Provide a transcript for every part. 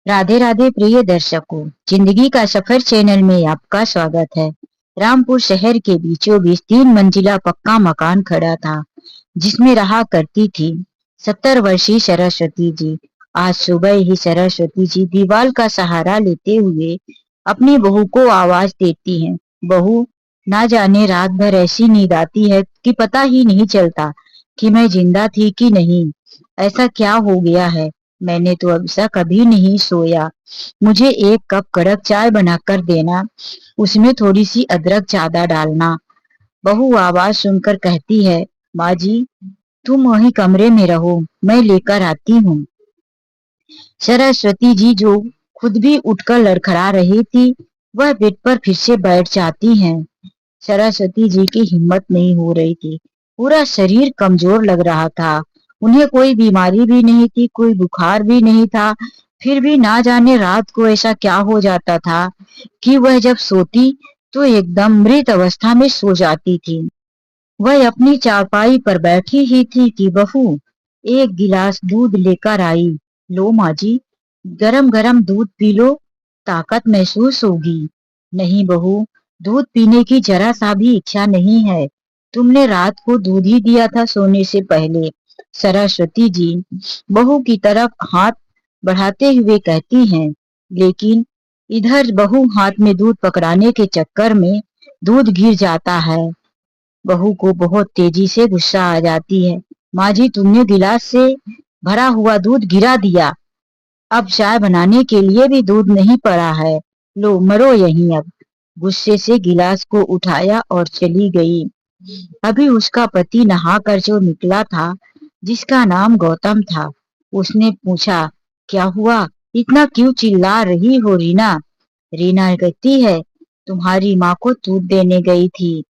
राधे राधे प्रिय दर्शकों, जिंदगी का सफर चैनल में आपका स्वागत है। रामपुर शहर के बीचों बीच 3 मंजिला पक्का मकान खड़ा था, जिसमें रहा करती थी 70 वर्षीय सरस्वती जी। आज सुबह ही सरस्वती जी दीवार का सहारा लेते हुए अपनी बहू को आवाज देती हैं। बहू, ना जाने रात भर ऐसी नींद आती है कि पता ही नहीं चलता कि मैं जिंदा थी कि नहीं। ऐसा क्या हो गया है? मैंने तो अब ऐसा कभी नहीं सोया। मुझे एक कप कड़क चाय बनाकर देना, उसमें थोड़ी सी अदरक ज्यादा डालना। बहू आवाज सुनकर कहती है, माँ जी, तुम वही कमरे में रहो, मैं लेकर आती हूँ। सरस्वती जी, जो खुद भी उठकर लड़खड़ा रही थी, वह बेड पर फिर से बैठ जाती हैं। सरस्वती जी की हिम्मत नहीं हो रही थी। पूरा शरीर कमजोर लग रहा था। उन्हें कोई बीमारी भी नहीं थी, कोई बुखार भी नहीं था। फिर भी ना जाने रात को ऐसा क्या हो जाता था कि वह जब सोती तो एकदम मृत अवस्था में सो जाती थी। वह अपनी चारपाई पर बैठी ही थी कि बहू एक गिलास दूध लेकर आई। लो माँ जी, गरम गरम दूध पी लो, ताकत महसूस होगी। नहीं बहू, दूध पीने की जरा सा भी इच्छा नहीं है। तुमने रात को दूध ही दिया था सोने से पहले। सरस्वती जी बहू की तरफ हाथ बढ़ाते हुए कहती हैं, लेकिन इधर बहू हाथ में दूध पकड़ाने के चक्कर में दूध गिर जाता है। बहू को बहुत तेजी से गुस्सा आ जाती है। माँ जी, तुमने गिलास से भरा हुआ दूध गिरा दिया। अब चाय बनाने के लिए भी दूध नहीं पड़ा है। लो मरो यहीं अब। गुस्से से गिलास को उठाया और चली गई। अभी उसका पति नहाकर जो निकला था, जिसका नाम गौतम था, उसने पूछा, क्या हुआ? इतना क्यों चिल्ला रही हो रीना? रीना कहती है, तुम्हारी माँ को दूध देने गई थी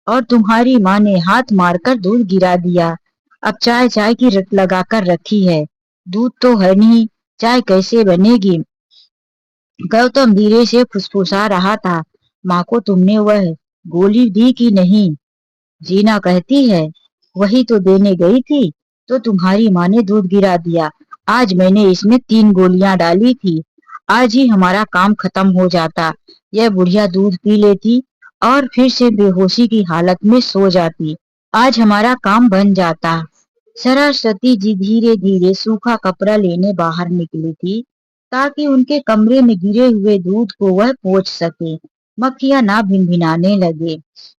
और तुम्हारी माँ ने हाथ मारकर दूध गिरा दिया। अब चाय चाय की रट लगाकर रखी है। दूध तो है नहीं, चाय कैसे बनेगी? गौतम धीरे से फुसफुसा रहा था, माँ को तुमने वह गोली दी कि नहीं? जीना कहती है, वही तो देने गई थी, तो तुम्हारी माँ ने दूध गिरा दिया। आज मैंने इसमें 3 गोलियां डाली थी। आज ही हमारा काम खत्म हो जाता। यह बुढ़िया दूध पी लेती और फिर से बेहोशी की हालत में सो जाती। आज हमारा काम बन जाता। सरस्वती जी धीरे धीरे सूखा कपड़ा लेने बाहर निकली थी, ताकि उनके कमरे में गिरे हुए दूध को वह पोंछ सके, मक्खियां ना भिनभिनाने लगे।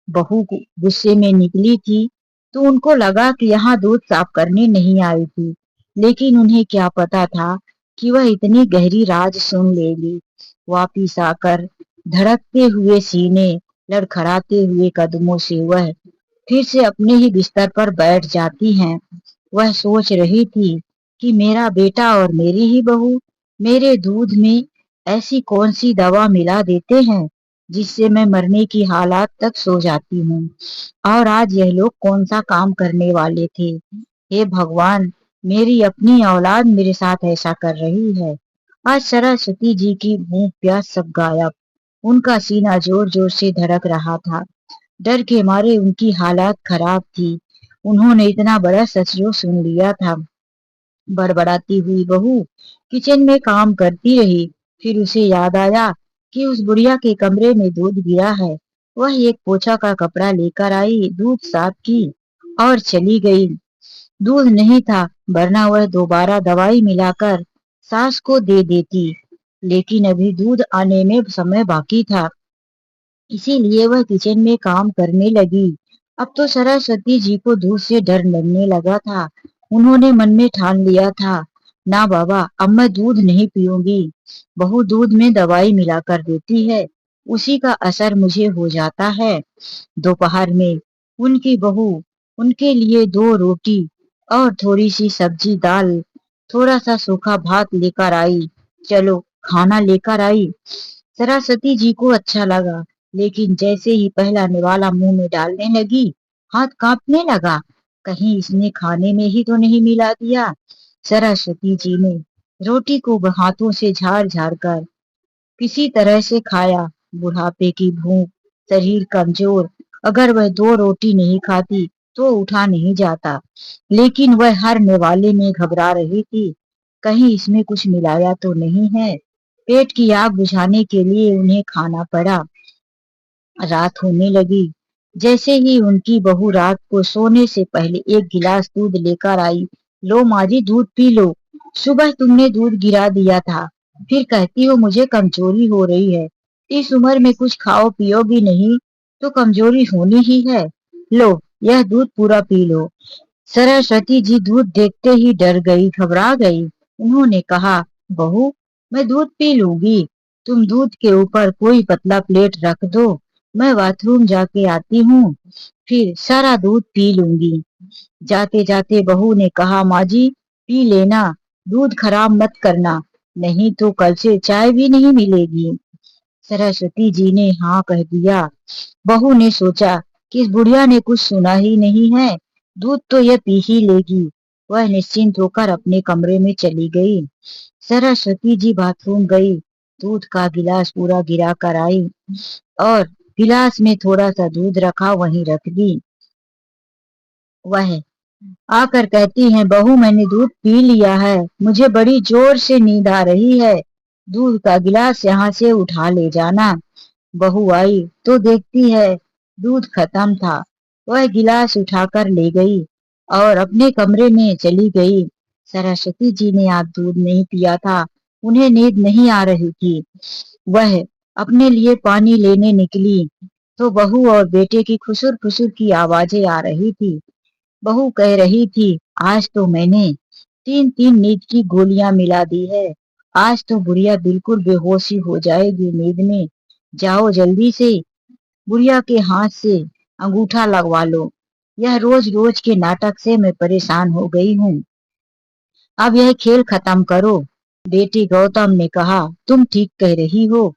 बहू गुस्से में निकली थी, तो उनको लगा कि यहाँ दूध साफ करने नहीं आई थी। लेकिन उन्हें क्या पता था कि वह इतनी गहरी राज सुन लेगी। वापिस आकर धड़कते हुए सीने, लड़खड़ाते हुए कदमों से वह फिर से अपने ही बिस्तर पर बैठ जाती हैं। वह सोच रही थी कि मेरा बेटा और मेरी ही बहू मेरे दूध में ऐसी कौन सी दवा मिला देते हैं, जिससे मैं मरने की हालात तक सो जाती हूँ। और आज यह लोग कौन सा काम करने वाले थे? हे भगवान, मेरी अपनी औलाद मेरे साथ ऐसा कर रही है। आज सरस्वती जी की भूख प्यास सब गायब। उनका सीना जोर जोर से धड़क रहा था। डर के मारे उनकी हालत खराब थी। उन्होंने इतना बड़ा सच जो सुन लिया था। बड़बड़ाती हुई बहू किचन में काम करती रही। फिर उसे याद आया कि उस बुढ़िया के कमरे में दूध गिरा है। वह एक पोछा का कपड़ा लेकर आई, दूध साफ की और चली गई। दूध नहीं था, वरना वह दोबारा दवाई मिलाकर सास को दे देती। लेकिन अभी दूध आने में समय बाकी था, इसीलिए वह किचन में काम करने लगी। अब तो सरस्वती जी को दूध से डर लगने लगा था। उन्होंने मन में ठान लिया था, ना बाबा, अब मैं दूध नहीं पीऊंगी। बहू दूध में दवाई मिलाकर देती है, उसी का असर मुझे हो जाता है। दोपहर में उनकी बहू उनके लिए 2 रोटी और थोड़ी सी सब्जी दाल, थोड़ा सा सूखा भात लेकर आई। चलो खाना लेकर आई। सरस्वती जी को अच्छा लगा, लेकिन जैसे ही पहला निवाला मुंह में डालने लगी, हाथ कांपने लगा। कहीं इसने खाने में ही तो नहीं मिला दिया। सरस्वती जी ने रोटी को हाथों से झाड़ झाड़ कर किसी तरह से खाया। बुढ़ापे की भूख, शरीर कमजोर, अगर वह 2 रोटी नहीं खाती तो उठा नहीं जाता। लेकिन वह हर निवाले में घबरा रही थी। कहीं इसमें कुछ मिलाया तो नहीं है। पेट की आग बुझाने के लिए उन्हें खाना पड़ा। रात होने लगी। जैसे ही उनकी बहू रात को सोने से पहले एक गिलास दूध लेकर आई। लो माँ जी, दूध पी लो। सुबह तुमने दूध गिरा दिया था, फिर कहती हो मुझे कमजोरी हो रही है। इस उम्र में कुछ खाओ पियोगी नहीं तो कमजोरी होनी ही है। लो, यह दूध पूरा पी लो। सरस्वती जी दूध देखते ही डर गई, घबरा गई। उन्होंने कहा, बहू, मैं दूध पी लूंगी। तुम दूध के ऊपर कोई पतला प्लेट रख दो, मैं बाथरूम जाके आती हूँ, फिर सारा दूध पी लूंगी। जाते जाते बहू ने कहा, माँ जी पी लेना, दूध खराब मत करना, नहीं तो कल से चाय भी नहीं मिलेगी। सरस्वती जी ने हाँ कह दिया। बहू ने सोचा कि इस बुढ़िया ने कुछ सुना ही नहीं है, दूध तो यह पी ही लेगी। वह निश्चिंत होकर अपने कमरे में चली गई। सरस्वती जी बाथरूम गई, दूध का गिलास पूरा गिरा कर आई और गिलास में थोड़ा सा दूध रखा वहीं रख दी। वह आकर कहती हैं, बहू मैंने दूध पी लिया है, मुझे बड़ी जोर से नींद आ रही है, दूध का गिलास यहाँ से उठा ले जाना। बहू आई तो देखती है दूध खत्म था। वह गिलास उठाकर ले गई और अपने कमरे में चली गई। सरस्वती जी ने आज दूध नहीं पिया था, उन्हें नींद नहीं आ रही थी। वह अपने लिए पानी लेने निकली तो बहू और बेटे की खुसुर फुसुर की आवाजें आ रही थी। बहू कह रही थी, आज तो मैंने 3-3 नींद की गोलियां मिला दी है, आज तो बुढ़िया बिल्कुल बेहोशी हो जाएगी नींद में। जाओ जल्दी से बुढ़िया के हाथ से अंगूठा लगवा लो। यह रोज रोज के नाटक से मैं परेशान हो गई हूँ, अब यह खेल खत्म करो। बेटी गौतम ने कहा, तुम ठीक कह रही हो,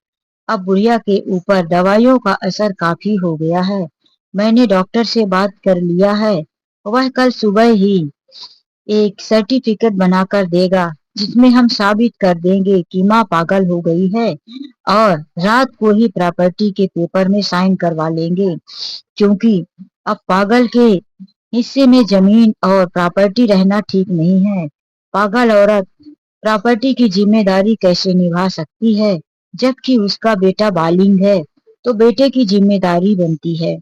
अब बुढ़िया के ऊपर दवाइयों का असर काफी हो गया है। मैंने डॉक्टर से बात कर लिया है, वह कल सुबह ही एक सर्टिफिकेट बनाकर देगा जिसमें हम साबित कर देंगे कि माँ पागल हो गई है, और रात को ही प्रॉपर्टी के पेपर में साइन करवा लेंगे, क्योंकि अब पागल के हिस्से में जमीन और प्रॉपर्टी रहना ठीक नहीं है। पागल औरत प्रॉपर्टी की जिम्मेदारी कैसे निभा सकती है, जबकि उसका बेटा बालिग है तो बेटे की जिम्मेदारी बनती है।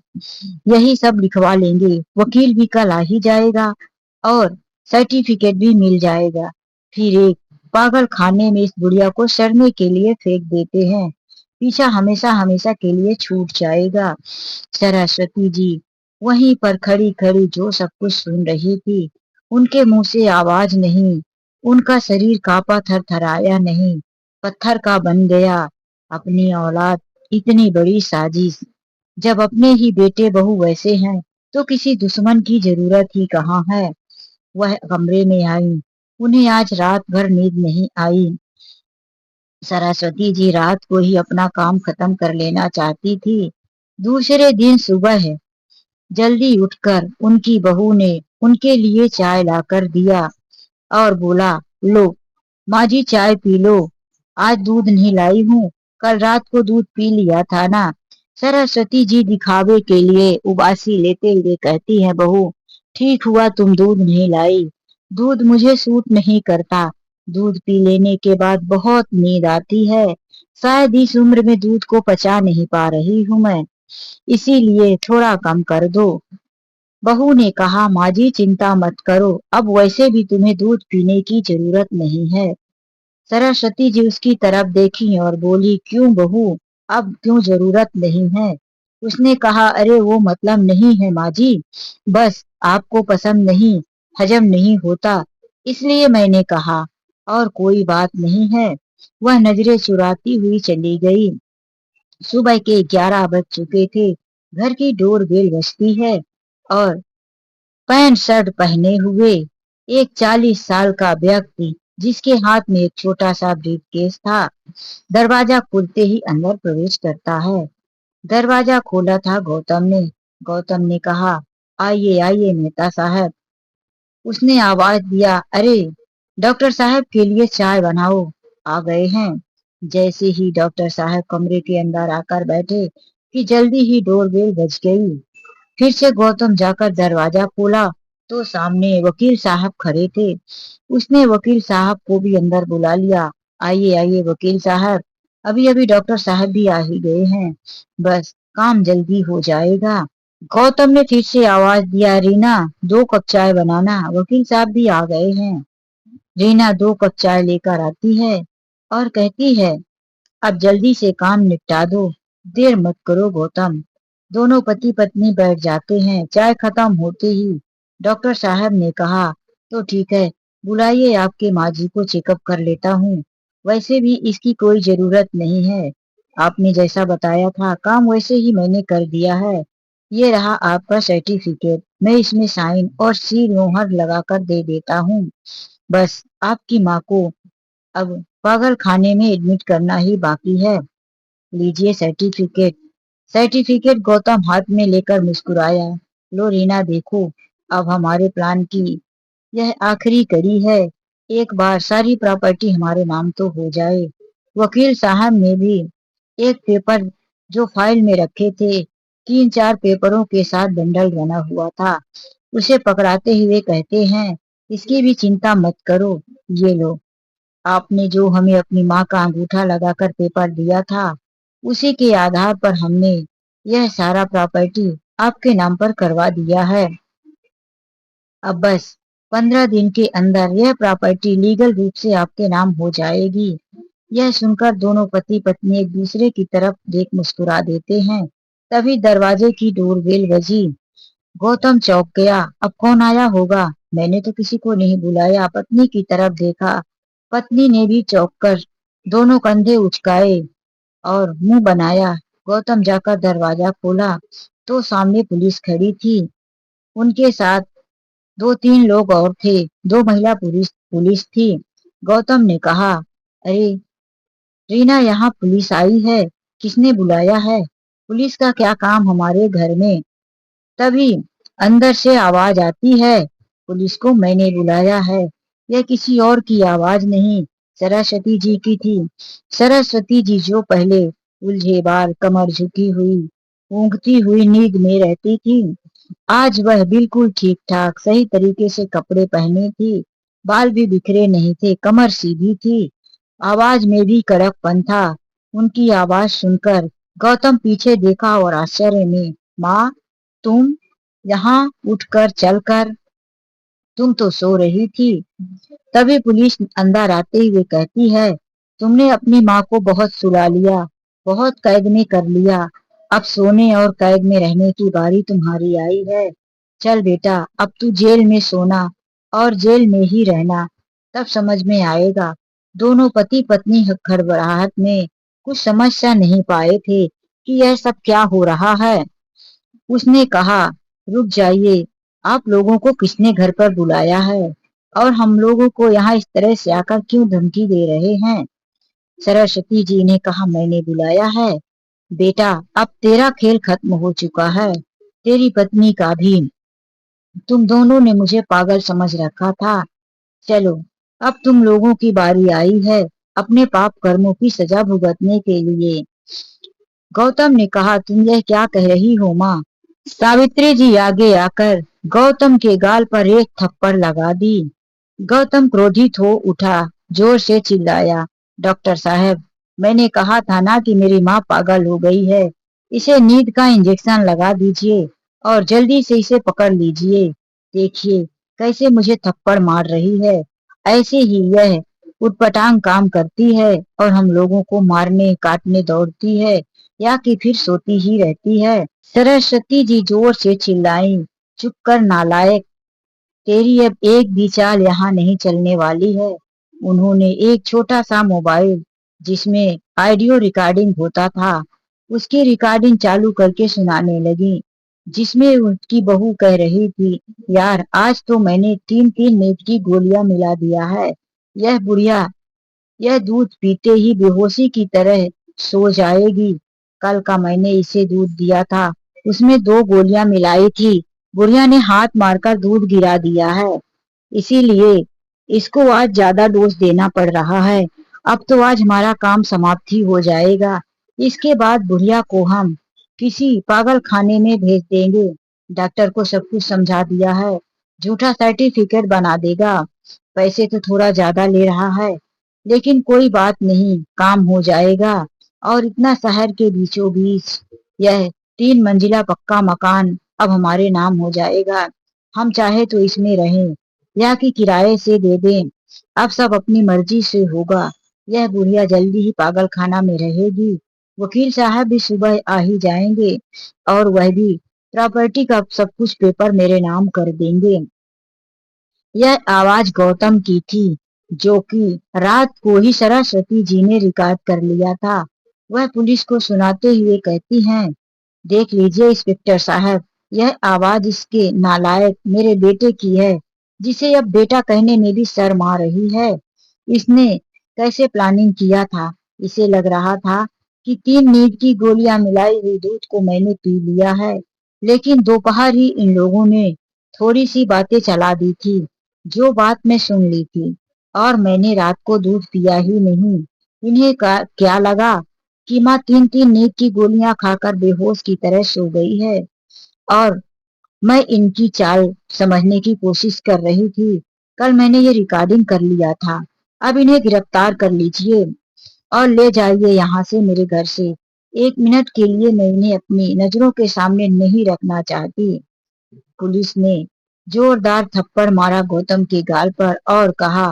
यही सब लिखवा लेंगे, वकील भी कल आ ही जाएगा और सर्टिफिकेट भी मिल जाएगा। फिर एक पागल खाने में इस बुढ़िया को सड़ने के लिए फेंक देते हैं, पीछा हमेशा हमेशा के लिए छूट जाएगा। सरस्वती जी वहीं पर खड़ी खड़ी जो सब कुछ सुन रही थी, उनके मुंह से आवाज नहीं, उनका शरीर कांपा थरथराया नहीं, पत्थर का बन गया। अपनी औलाद इतनी बड़ी साजिश, जब अपने ही बेटे बहू वैसे हैं तो किसी दुश्मन की जरूरत ही कहाँ है। वह कमरे में आई, उन्हें आज रात भर नींद नहीं आई। सरस्वती जी रात को ही अपना काम खत्म कर लेना चाहती थी। दूसरे दिन सुबह है, जल्दी उठकर उनकी बहू ने उनके लिए चाय लाकर दिया और बोला, लो माँ जी चाय पी लो, आज दूध नहीं लाई हूँ, कल रात को दूध पी लिया था ना। सरस्वती जी दिखावे के लिए उबासी लेते हुए कहती है, बहू ठीक हुआ तुम दूध नहीं लाई, दूध मुझे सूट नहीं करता, दूध पी लेने के बाद बहुत नींद आती है, शायद इस उम्र में दूध को पचा नहीं पा रही हूँ मैं, इसीलिए थोड़ा कम कर दो। बहू ने कहा, माँ जी चिंता मत करो, अब वैसे भी तुम्हें दूध पीने की जरूरत नहीं है। सरस्वती जी उसकी तरफ देखी और बोली, क्यों बहू, अब क्यों जरूरत नहीं है। उसने कहा, अरे वो मतलब नहीं है माँ जी, बस आपको पसंद नहीं, हजम नहीं होता, इसलिए मैंने कहा, और कोई बात नहीं है। वह नजरें चुराती हुई चली गई। सुबह के 11 बज चुके थे। घर की डोर बेल बजती है और पैंट शर्ट पहने हुए एक 40 साल का व्यक्ति, जिसके हाथ में एक छोटा सा ब्रीफकेस था, दरवाजा खुलते ही अंदर प्रवेश करता है। दरवाजा खोला था गौतम ने। गौतम ने कहा, आइए आइए मेहता साहब। उसने आवाज दिया, अरे डॉक्टर साहब के लिए चाय बनाओ, आ गए हैं। जैसे ही डॉक्टर साहब कमरे के अंदर आकर बैठे कि जल्दी ही डोरबेल बज गई। फिर से गौतम जाकर दरवाजा खोला तो सामने वकील साहब खड़े थे। उसने वकील साहब को भी अंदर बुला लिया। आइए आइए वकील साहब, अभी अभी डॉक्टर साहब भी आ ही गए हैं, बस काम जल्दी हो जाएगा। गौतम ने फिर से आवाज दिया, रीना 2 कप चाय बनाना। वकील साहब भी आ गए हैं। रीना 2 कप चाय लेकर आती है और कहती है, अब जल्दी से काम निपटा दो, देर मत करो गौतम। दोनों पति पत्नी बैठ जाते हैं। चाय खत्म होते ही डॉक्टर साहब ने कहा, तो ठीक है, बुलाइए, आपके माँ जी को चेकअप कर लेता हूँ। वैसे भी इसकी कोई जरूरत नहीं है, आपने जैसा बताया था काम वैसे ही मैंने कर दिया है। ये रहा आपका सर्टिफिकेट, मैं इसमें साइन और सील मोहर लगाकर दे देता हूँ। बस आपकी माँ को अब पागल खाने में एडमिट करना ही बाकी है। लीजिए सर्टिफिकेट। सर्टिफिकेट गौतम हाथ में लेकर मुस्कुराया। लो रीना देखो, अब हमारे प्लान की यह आखिरी कड़ी है। एक बार सारी प्रॉपर्टी हमारे नाम तो हो जाए। वकील साहब ने भी एक पेपर जो फाइल में रखे थे, 3-4 पेपरों के साथ बंडल बना हुआ था, उसे पकड़ाते हुए कहते हैं, इसकी भी चिंता मत करो। ये लो, आपने जो हमें अपनी माँ का अंगूठा लगाकर पेपर दिया था, उसी के आधार पर हमने यह सारा प्रॉपर्टी आपके नाम पर करवा दिया है। अब बस 15 दिन के अंदर यह प्रॉपर्टी लीगल रूप से आपके नाम हो जाएगी। यह सुनकर दोनों पति पत्नी एक दूसरे की तरफ देख मुस्कुरा देते हैं। तभी दरवाजे की डोरबेल बजी। गौतम चौंक गया, अब कौन आया होगा, मैंने तो किसी को नहीं बुलाया। पत्नी की तरफ देखा, पत्नी ने भी चौंक कर दोनों कंधे उचकाए और मुंह बनाया। गौतम जाकर दरवाजा खोला तो सामने पुलिस खड़ी थी। उनके साथ 2-3 लोग और थे। 2 महिला पुलिस पुलिस थी। गौतम ने कहा, अरे रीना, यहाँ पुलिस आई है, किसने बुलाया है? पुलिस का क्या काम हमारे घर में? तभी अंदर से आवाज आती है, पुलिस को मैंने बुलाया है। यह किसी और की आवाज नहीं, सरस्वती जी की थी। सरस्वती जी जो पहले उलझे बाल, कमर झुकी हुई, ऊँघती हुई नींद में रहती थी, आज वह बिल्कुल ठीक ठाक सही तरीके से कपड़े पहने थी। बाल भी बिखरे नहीं थे, कमर सीधी थी, आवाज में भी कड़कपन था। उनकी आवाज सुनकर गौतम पीछे देखा और आश्चर्य में, माँ तुम यहाँ? उठकर चलकर, तुम तो सो रही थी। तभी पुलिस अंदर आते हुए कहती है, तुमने अपनी माँ को बहुत सुला लिया, बहुत कैद में कर लिया, अब सोने और कैद में रहने की बारी तुम्हारी आई है। चल बेटा, अब तू जेल में सोना और जेल में ही रहना, तब समझ में आएगा। दोनों पति पत्नी खड़बड़ाहट में कुछ समझ सा नहीं पाए थे कि यह सब क्या हो रहा है। उसने कहा, रुक जाइए, आप लोगों को किसने घर पर बुलाया है और हम लोगों को यहाँ इस तरह से आकर क्यों धमकी दे रहे हैं? सरस्वती जी ने कहा, मैंने बुलाया है। बेटा, अब तेरा खेल खत्म हो चुका है, तेरी पत्नी का भी। तुम दोनों ने मुझे पागल समझ रखा था। चलो, अब तुम लोगों की बारी आई है अपने पाप कर्मों की सजा भुगतने के लिए। गौतम ने कहा, तुम यह क्या कह रही हो माँ? सावित्री जी आगे आकर गौतम के गाल पर एक थप्पड़ लगा दी। गौतम क्रोधित हो उठा, जोर से चिल्लाया, डॉक्टर साहब, मैंने कहा था ना कि मेरी माँ पागल हो गई है। इसे नींद का इंजेक्शन लगा दीजिए और जल्दी से इसे पकड़ लीजिए। देखिए कैसे मुझे थप्पड़ मार रही है। ऐसे ही यह उटपटांग काम करती है और हम लोगों को मारने काटने दौड़ती है, या कि फिर सोती ही रहती है। सरस्वती जी जोर से चिल्लाई, चुप कर नालायक, तेरी अब एक भी चाल यहाँ नहीं चलने वाली है। उन्होंने एक छोटा सा मोबाइल जिसमें ऑडियो रिकॉर्डिंग होता था, उसकी रिकॉर्डिंग चालू करके सुनाने लगी, जिसमें उसकी बहू कह रही थी, यार आज तो मैंने 3-3 नींद की गोलियां मिला दिया है। यह बुढ़िया, यह दूध पीते ही बेहोशी की तरह सो जाएगी। कल का मैंने इसे दूध दिया था, उसमें 2 गोलियां मिलाई थी, बुढ़िया ने हाथ मारकर दूध गिरा दिया है, इसीलिए इसको आज ज्यादा डोज देना पड़ रहा है। अब तो आज हमारा काम समाप्त ही हो जाएगा। इसके बाद बुढ़िया को हम किसी पागल खाने में भेज देंगे। डॉक्टर को सब कुछ समझा दिया है। झूठा सर्टिफिकेट बना देगा। पैसे तो थोड़ा ज्यादा ले रहा है, लेकिन कोई बात नहीं, काम हो जाएगा। और इतना शहर के बीचों बीच यह 3 मंजिला पक्का मकान अब हमारे नाम हो जाएगा। हम चाहे तो इसमें रहें या कि किराए से दे दें, अब सब अपनी मर्जी से होगा। यह बुढ़िया जल्दी ही पागल खाना में रहेगी। वकील साहब भी सुबह आ ही जाएंगे और वह भी प्रॉपर्टी का सब कुछ पेपर मेरे नाम कर देंगे। यह आवाज गौतम की थी, जो कि रात को ही सरस्वती जी ने रिकॉर्ड कर लिया था। वह पुलिस को सुनाते हुए कहती हैं, देख लीजिए इंस्पेक्टर साहब, यह आवाज इसके नालायक मेरे बेटे की है, जिसे अब बेटा कहने में भी शर्म आ रही है। इसने कैसे प्लानिंग किया था? इसे लग रहा था कि 3 नींद की गोलियां मिलाई हुई दूध को मैंने पी लिया है। लेकिन दोपहर ही इन लोगों ने थोड़ी सी बातें चला दी थी, जो बात मैं सुन ली थी, और मैंने रात को दूध पिया ही नहीं। इन्हें क्या लगा कि माँ 3-3 नींद की गोलियां खाकर बेहोश की तरह सो गई है, और मैं इनकी चाल समझने की कोशिश कर रही थी। कल मैंने ये रिकॉर्डिंग कर लिया था। अब इन्हें गिरफ्तार कर लीजिए और ले जाइए यहाँ से, मेरे घर से। 1 मिनट के लिए मैं इन्हें अपनी नजरों के सामने नहीं रखना चाहती। पुलिस ने जोरदार थप्पड़ मारा गौतम के गाल पर और कहा,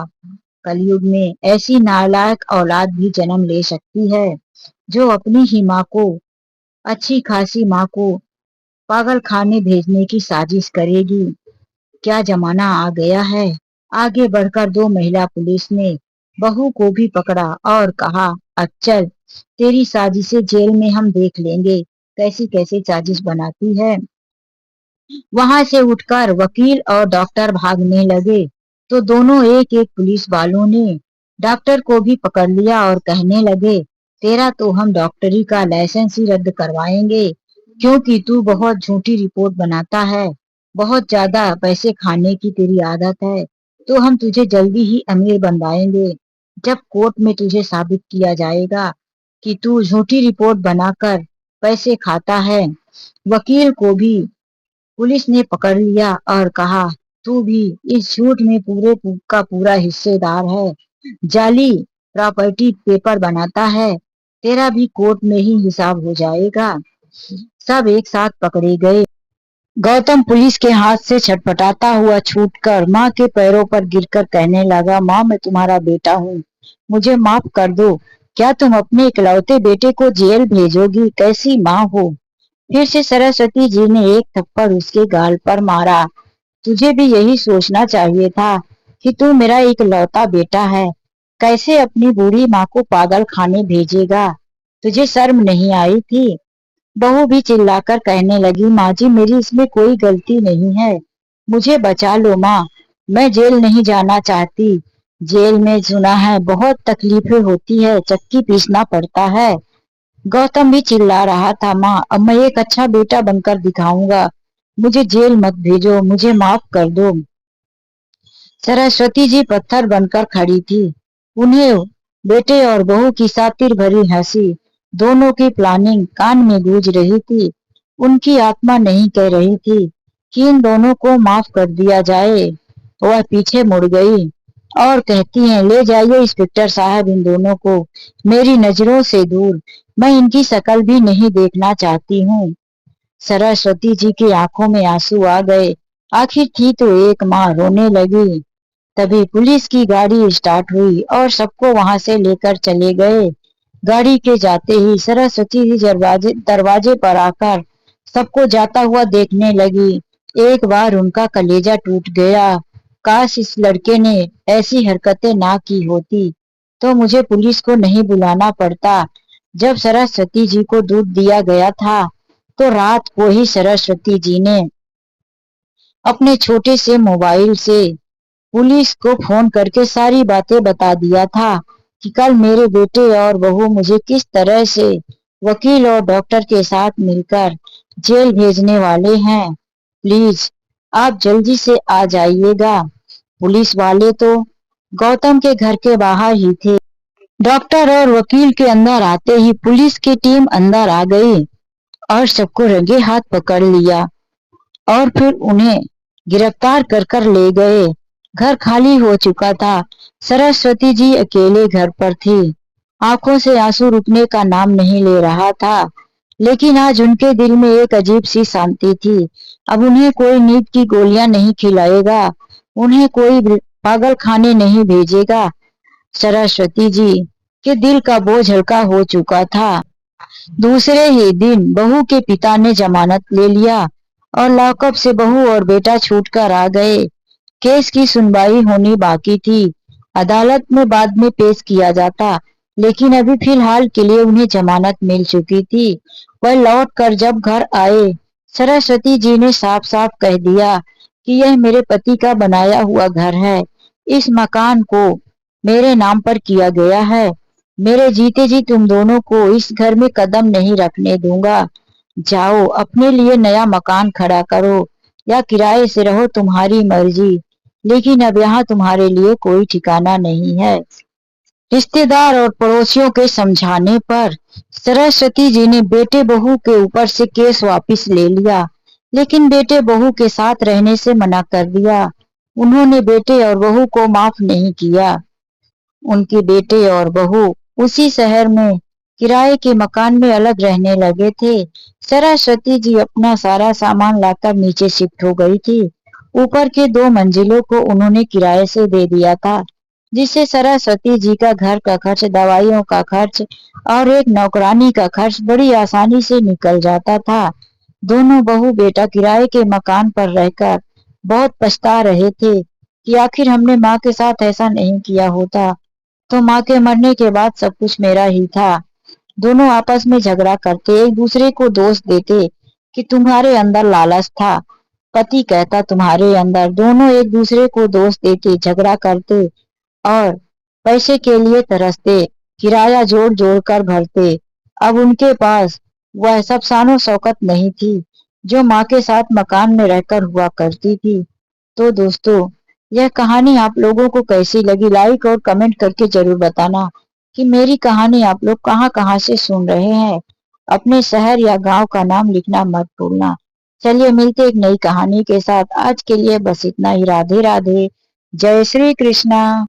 कलयुग में ऐसी नालायक औलाद भी जन्म ले सकती है, जो अपनी ही माँ को, अच्छी खासी माँ को पागल खाने भेजने की साजिश करेगी। क्या जमाना आ गया है। आगे बढ़कर 2 महिला पुलिस ने बहू को भी पकड़ा और कहा, अब चल, तेरी साजिशें जेल में हम देख लेंगे, कैसी कैसी साजिश बनाती है। वहां से उठकर वकील और डॉक्टर भागने लगे, तो दोनों एक एक पुलिस वालों ने डॉक्टर को भी पकड़ लिया और कहने लगे, तेरा तो हम डॉक्टरी का लाइसेंस ही रद्द करवाएंगे, क्योंकि तू बहुत झूठी रिपोर्ट बनाता है। बहुत ज्यादा पैसे खाने की तेरी आदत है, तो हम तुझे जल्दी ही अमीर बनवाएंगे, जब कोर्ट में तुझे साबित किया जाएगा कि तू झूठी रिपोर्ट बनाकर पैसे खाता है। वकील को भी पुलिस ने पकड़ लिया और कहा, तू भी इस झूठ में पूरे का पूरा हिस्सेदार है, जाली प्रॉपर्टी पेपर बनाता है, तेरा भी कोर्ट में ही हिसाब हो जाएगा। सब एक साथ पकड़े गए। गौतम पुलिस के हाथ से छटपटाता हुआ छूटकर माँ के पैरों पर गिरकर कहने लगा, माँ मैं तुम्हारा बेटा हूँ, मुझे माफ कर दो। क्या तुम अपने इकलौते बेटे को जेल भेजोगी? कैसी माँ हो। फिर से सरस्वती जी ने एक थप्पड़ उसके गाल पर मारा। तुझे भी यही सोचना चाहिए था कि तू मेरा इकलौता बेटा है, कैसे अपनी बूढ़ी माँ को पागल खाने भेजेगा। तुझे शर्म नहीं आई थी? बहू भी चिल्लाकर कहने लगी, माँ जी मेरी इसमें कोई गलती नहीं है, मुझे बचा लो माँ, मैं जेल नहीं जाना चाहती। जेल में सुना है बहुत तकलीफें होती है, चक्की पीसना पड़ता है। गौतम भी चिल्ला रहा था, माँ अब मैं एक अच्छा बेटा बनकर दिखाऊंगा, मुझे जेल मत भेजो, मुझे माफ कर दो। सरस्वती जी पत्थर बनकर खड़ी थी। उन्हें बेटे और बहू की सातिर भरी हंसी, दोनों की प्लानिंग कान में गूंज रही थी। उनकी आत्मा नहीं कह रही थी कि इन दोनों को माफ कर दिया जाए। वह पीछे मुड़ गई और कहती हैं, ले जाइए इंस्पेक्टर साहब इन दोनों को मेरी नजरों से दूर, मैं इनकी शकल भी नहीं देखना चाहती हूँ। सरस्वती जी की आंखों में आंसू आ गए। आखिर थी तो एक माँ, रोने लगी। तभी पुलिस की गाड़ी स्टार्ट हुई और सबको वहां से लेकर चले गए। गाड़ी के जाते ही सरस्वती जी दरवाजे दरवाजे पर आकर सबको जाता हुआ देखने लगी। एक बार उनका कलेजा टूट गया। काश इस लड़के ने ऐसी हरकतें ना की होती, तो मुझे पुलिस को नहीं बुलाना पड़ता। जब सरस्वती जी को दूध दिया गया था, तो रात को ही सरस्वती जी ने अपने छोटे से मोबाइल से पुलिस को फोन करके सारी बातें बता दिया था कि कल मेरे बेटे और बहू मुझे किस तरह से वकील और डॉक्टर के साथ मिलकर जेल भेजने वाले हैं। प्लीज आप जल्दी से आ जाइएगा। पुलिस वाले तो गौतम के घर के बाहर ही थे। डॉक्टर और वकील के अंदर आते ही पुलिस की टीम अंदर आ गई और सबको रंगे हाथ पकड़ लिया और फिर उन्हें गिरफ्तार कर कर ले गए। घर खाली हो चुका था। सरस्वती जी अकेले घर पर थी। आंखों से आंसू रुकने का नाम नहीं ले रहा था। लेकिन आज उनके दिल में एक अजीब सी शांति थी। अब उन्हें कोई नींद की गोलियां नहीं खिलाएगा, उन्हें कोई पागल खाने नहीं भेजेगा। सरस्वती जी के दिल का बोझ हल्का हो चुका था। दूसरे ही दिन बहू के पिता ने जमानत ले लिया और लॉकअप से बहू और बेटा छूटकर आ गए। केस की सुनवाई होनी बाकी थी। अदालत में बाद में पेश किया जाता, लेकिन अभी फिलहाल के लिए उन्हें जमानत मिल चुकी थी। वह लौट कर जब घर आए, सरस्वती जी ने साफ साफ कह दिया कि यह मेरे पति का बनाया हुआ घर है। इस मकान को मेरे नाम पर किया गया है। मेरे जीते जी तुम दोनों को इस घर में कदम नहीं रखने दूंगा। जाओ अपने लिए नया मकान खड़ा करो या किराए से रहो, तुम्हारी मर्जी। लेकिन अब यहाँ तुम्हारे लिए कोई ठिकाना नहीं है। रिश्तेदार और पड़ोसियों के समझाने पर सरस्वती जी ने बेटे बहू के ऊपर से केस वापस ले लिया, लेकिन बेटे बहू के साथ रहने से मना कर दिया। उन्होंने बेटे और बहू को माफ नहीं किया। उनके बेटे और बहू उसी शहर में किराए के मकान में अलग रहने लगे थे। सरस्वती जी अपना सारा सामान लाकर नीचे शिफ्ट हो गई थी। ऊपर के 2 मंजिलों को उन्होंने किराए से दे दिया था, जिससे सरस्वती जी का घर का खर्च, दवाइयों का खर्च और एक नौकरानी का खर्च बड़ी आसानी से निकल जाता था। दोनों बहू बेटा किराए के मकान पर रहकर बहुत पछता रहे थे कि आखिर हमने माँ के साथ ऐसा नहीं किया होता तो माँ के मरने के बाद सब कुछ मेरा ही था। दोनों आपस में झगड़ा करते, एक दूसरे को दोष देते कि तुम्हारे अंदर लालच था, पति कहता तुम्हारे अंदर। दोनों एक दूसरे को दोष देते, झगड़ा करते और पैसे के लिए तरसते, किराया जोड़ जोड़ कर भरते। अब उनके पास वह सब शानो शौकत नहीं थी जो माँ के साथ मकान में रहकर हुआ करती थी। तो दोस्तों, यह कहानी आप लोगों को कैसी लगी, लाइक और कमेंट करके जरूर बताना कि मेरी कहानी आप लोग कहाँ कहाँ से सुन रहे हैं। अपने शहर या गांव का नाम लिखना मत भूलना। चलिए मिलते एक नई कहानी के साथ। आज के लिए बस इतना ही। राधे राधे। जय श्री कृष्णा।